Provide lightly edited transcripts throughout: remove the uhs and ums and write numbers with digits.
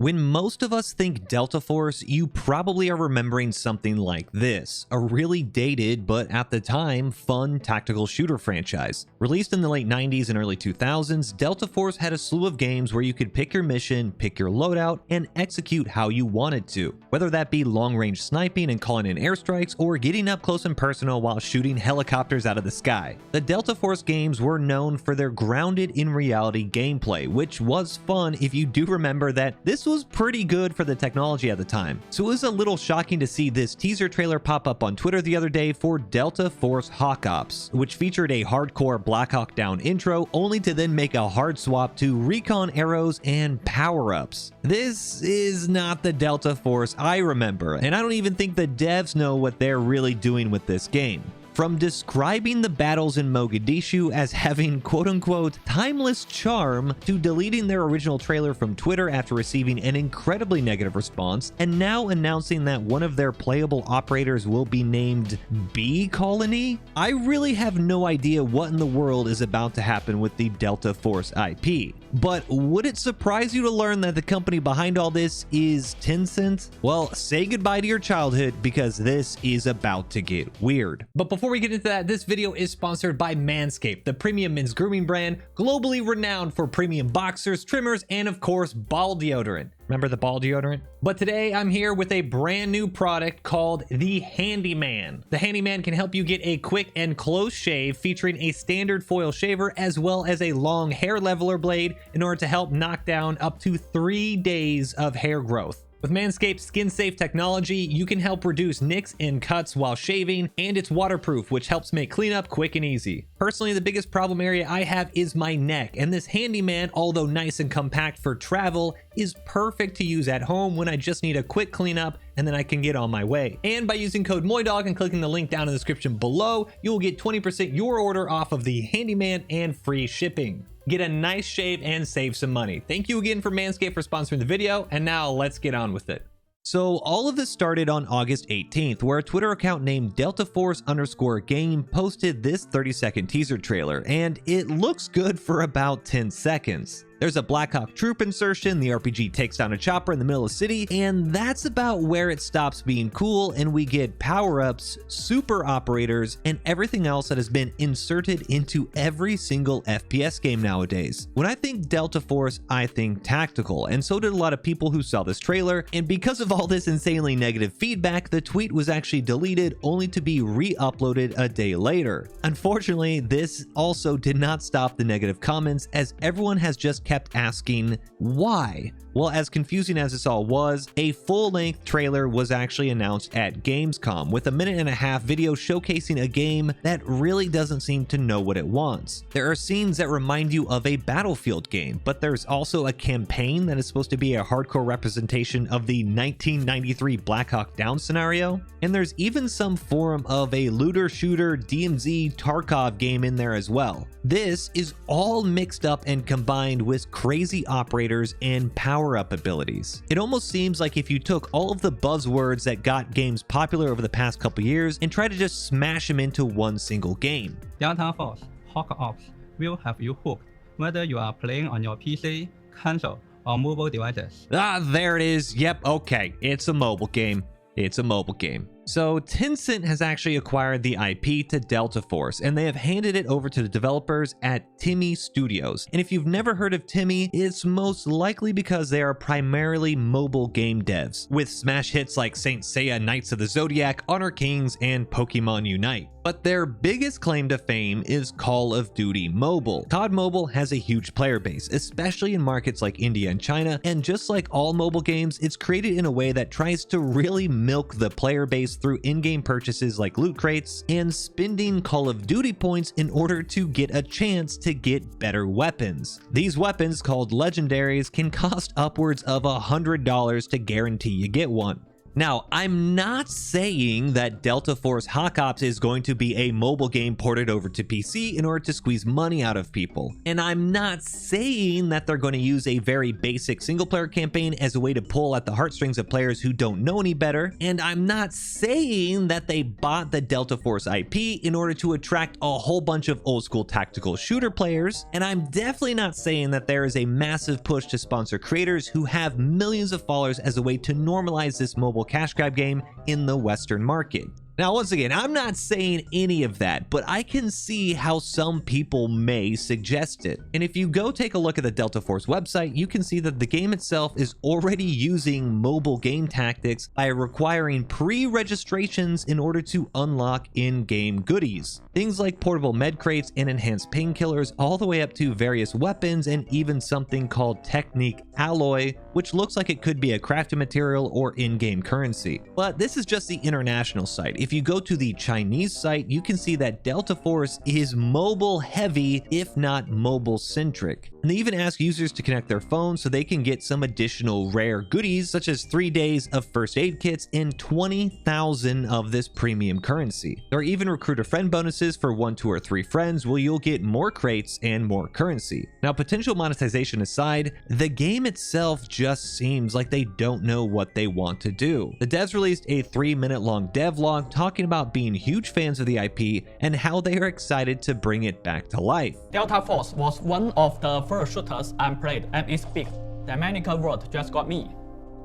When most of us think Delta Force, you probably are remembering something like this, a really dated but at the time fun tactical shooter franchise. Released in the late 90s and early 2000s, Delta Force had a slew of games where you could pick your mission, pick your loadout, and execute how you wanted to, whether that be long-range sniping and calling in airstrikes or getting up close and personal while shooting helicopters out of the sky. The Delta Force games were known for their grounded in reality gameplay, which was fun if you do remember that this was pretty good for the technology at the time. So it was a little shocking to see this teaser trailer pop up on Twitter the other day for Delta Force Hawk Ops, which featured a hardcore Black Hawk Down intro only to then make a hard swap to recon arrows and power-ups. This is not the Delta Force I remember, and I don't even think the devs know what they're really doing with this game. From describing the battles in Mogadishu as having quote-unquote timeless charm to deleting their original trailer from Twitter after receiving an incredibly negative response, and now announcing that one of their playable operators will be named Bee Colony, I really have no idea what in the world is about to happen with the Delta Force IP. But would it surprise you to learn that the company behind all this is Tencent? Well, say goodbye to your childhood because this is about to get weird. But before we get into that, this video is sponsored by Manscaped, the premium men's grooming brand, globally renowned for premium boxers, trimmers, and of course, ball deodorant. Remember the ball deodorant? But today I'm here with a brand new product called the Handyman. The Handyman can help you get a quick and close shave featuring a standard foil shaver as well as a long hair leveler blade in order to help knock down up to 3 days of hair growth. With Manscaped's skin-safe technology, you can help reduce nicks and cuts while shaving, and it's waterproof, which helps make cleanup quick and easy. Personally, the biggest problem area I have is my neck, and this Handyman, although nice and compact for travel, is perfect to use at home when I just need a quick cleanup and then I can get on my way. And by using code MoiDawg and clicking the link down in the description below, you will get 20% your order off of the Handyman and free shipping. Get a nice shave and save some money. Thank you again for Manscaped for sponsoring the video, and now let's get on with it. So all of this started on August 18th, where a Twitter account named Delta_Force_game posted this 30-second teaser trailer, and it looks good for about 10 seconds. There's a Black Hawk troop insertion, the RPG takes down a chopper in the middle of the city, and that's about where it stops being cool, and we get power-ups, super operators, and everything else that has been inserted into every single FPS game nowadays. When I think Delta Force, I think tactical, and so did a lot of people who saw this trailer, and because of all this insanely negative feedback, the tweet was actually deleted only to be re-uploaded a day later. Unfortunately, this also did not stop the negative comments, as everyone has just kept asking why. Well, as confusing as this all was, a full-length trailer was actually announced at Gamescom with a 1.5-minute video showcasing a game that really doesn't seem to know what it wants. There are scenes that remind you of a Battlefield game, but there's also a campaign that is supposed to be a hardcore representation of the 1993 Black Hawk Down scenario, and there's even some form of a looter-shooter DMZ Tarkov game in there as well. This is all mixed up and combined with crazy operators and power-up abilities. It almost seems like if you took all of the buzzwords that got games popular over the past couple years and tried to just smash them into one single game. Delta Force Hawk Ops will have you hooked, whether you are playing on your PC, console, or mobile devices. Ah, there it is. Yep, okay. It's a mobile game. It's a mobile game. So Tencent has actually acquired the IP to Delta Force, and they have handed it over to the developers at TB Studios. And if you've never heard of TB, it's most likely because they are primarily mobile game devs, with smash hits like Saint Seiya Knights of the Zodiac, Honor Kings, and Pokemon Unite. But their biggest claim to fame is Call of Duty Mobile. COD Mobile has a huge player base, especially in markets like India and China, and just like all mobile games, it's created in a way that tries to really milk the player base through in-game purchases like loot crates and spending Call of Duty points in order to get a chance to get better weapons. These weapons, called legendaries, can cost upwards of $100 to guarantee you get one. Now, I'm not saying that Delta Force Hawk Ops is going to be a mobile game ported over to PC in order to squeeze money out of people. And I'm not saying that they're going to use a very basic single-player campaign as a way to pull at the heartstrings of players who don't know any better. And I'm not saying that they bought the Delta Force IP in order to attract a whole bunch of old-school tactical shooter players. And I'm definitely not saying that there is a massive push to sponsor creators who have millions of followers as a way to normalize this mobile cash grab game in the Western market. Now, once again, I'm not saying any of that, but I can see how some people may suggest it. And if you go take a look at the Delta Force website, you can see that the game itself is already using mobile game tactics by requiring pre-registrations in order to unlock in-game goodies. Things like portable med crates and enhanced painkillers, all the way up to various weapons and even something called Technique Alloy, which looks like it could be a crafting material or in-game currency. But this is just the international site. If you go to the Chinese site, you can see that Delta Force is mobile heavy, if not mobile centric. And they even ask users to connect their phones so they can get some additional rare goodies, such as 3 days of first aid kits and 20,000 of this premium currency. There are even recruit a friend bonuses for 1, 2, or 3 friends, where you'll get more crates and more currency. Now, potential monetization aside, the game itself just seems like they don't know what they want to do. The devs released a 3-minute long devlog talking about being huge fans of the IP and how they are excited to bring it back to life. Delta Force was one of the first shooters I played, and it's big. The medical world just got me.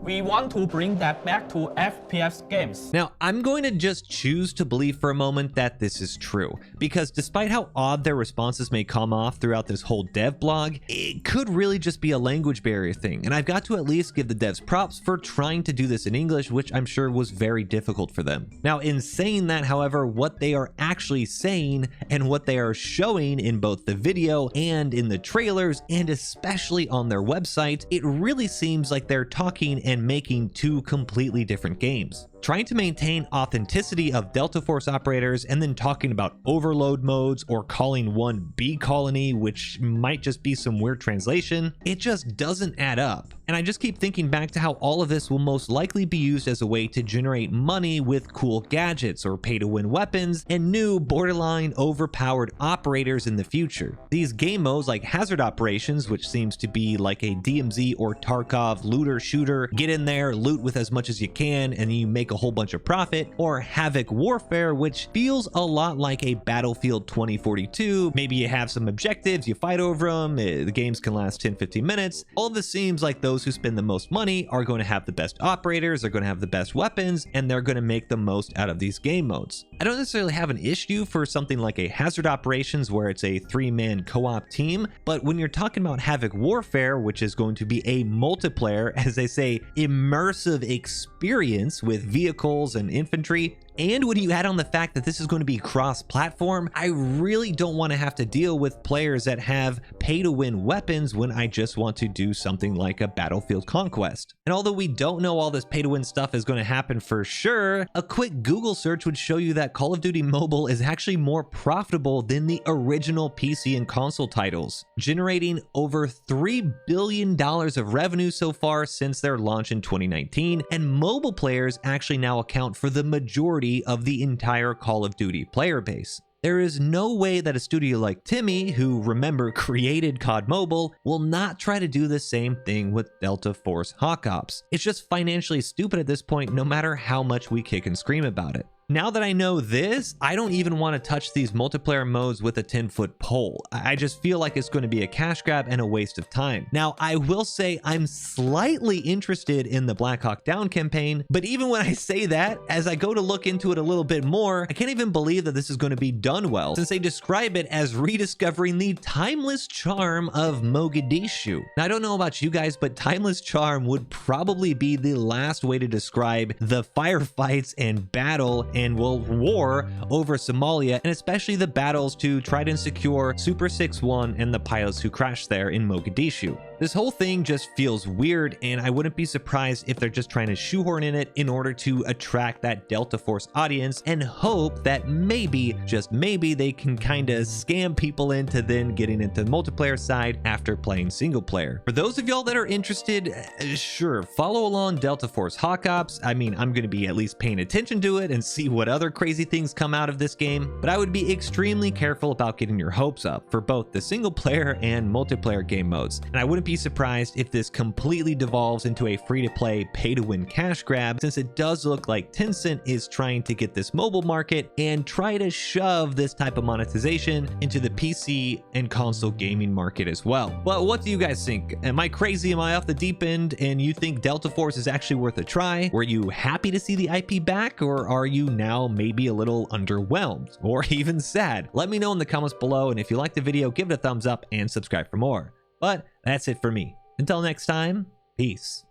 We want to bring that back to FPS games. Now, I'm going to just choose to believe for a moment that this is true, because despite how odd their responses may come off throughout this whole dev blog, it could really just be a language barrier thing, and I've got to at least give the devs props for trying to do this in English, which I'm sure was very difficult for them. Now, in saying that, however, what they are actually saying and what they are showing in both the video and in the trailers, and especially on their website, it really seems like they're talking and making 2 completely different games. Trying to maintain authenticity of Delta Force operators and then talking about overload modes or calling one B colony, which might just be some weird translation, it just doesn't add up. And I just keep thinking back to how all of this will most likely be used as a way to generate money with cool gadgets or pay-to-win weapons and new borderline overpowered operators in the future. These game modes like Hazard Operations, which seems to be like a DMZ or Tarkov looter shooter, get in there, loot with as much as you can, and you make a whole bunch of profit, or Havoc Warfare, which feels a lot like a Battlefield 2042. Maybe you have some objectives, you fight over them, the games can last 10-15 minutes. All of this seems like those who spend the most money are going to have the best operators, they're going to have the best weapons, and they're going to make the most out of these game modes. I don't necessarily have an issue for something like a Hazard Operations where it's a 3-man co-op team, but when you're talking about Havoc Warfare, which is going to be a multiplayer, as they say, immersive experience with vehicles and infantry, and when you add on the fact that this is going to be cross-platform, I really don't want to have to deal with players that have pay-to-win weapons when I just want to do something like a Battlefield Conquest. And although we don't know all this pay-to-win stuff is going to happen for sure, a quick Google search would show you that Call of Duty Mobile is actually more profitable than the original PC and console titles, generating over $3 billion of revenue so far since their launch in 2019, and mobile players actually now account for the majority of the entire Call of Duty player base. There is no way that a studio like Timmy, who remember created COD Mobile, will not try to do the same thing with Delta Force Hawk Ops. It's just financially stupid at this point, no matter how much we kick and scream about it. Now that I know this, I don't even want to touch these multiplayer modes with a 10-foot pole. I just feel like it's going to be a cash grab and a waste of time. Now, I will say I'm slightly interested in the Black Hawk Down campaign, but even when I say that, as I go to look into it a little bit more, I can't even believe that this is going to be done well, since they describe it as rediscovering the timeless charm of Mogadishu. Now, I don't know about you guys, but timeless charm would probably be the last way to describe the firefights and battle and war over Somalia, and especially the battles to try to secure Super 6-1 and the pilots who crashed there in Mogadishu. This whole thing just feels weird, and I wouldn't be surprised if they're just trying to shoehorn in it in order to attract that Delta Force audience and hope that maybe, just maybe, they can kind of scam people into then getting into the multiplayer side after playing single player. For those of y'all that are interested, sure, follow along Delta Force Hawk Ops. I mean, I'm going to be at least paying attention to it and see what other crazy things come out of this game, but I would be extremely careful about getting your hopes up for both the single player and multiplayer game modes. And I wouldn't be surprised if this completely devolves into a free-to-play pay-to-win cash grab, since it does look like Tencent is trying to get this mobile market and try to shove this type of monetization into the PC and console gaming market as well. But what do you guys think? Am I crazy? Am I off the deep end? And you think Delta Force is actually worth a try? Were you happy to see the IP back, or are you now maybe a little underwhelmed or even sad? Let me know in the comments below, and if you liked the video, give it a thumbs up and subscribe for more. But that's it for me. Until next time, peace.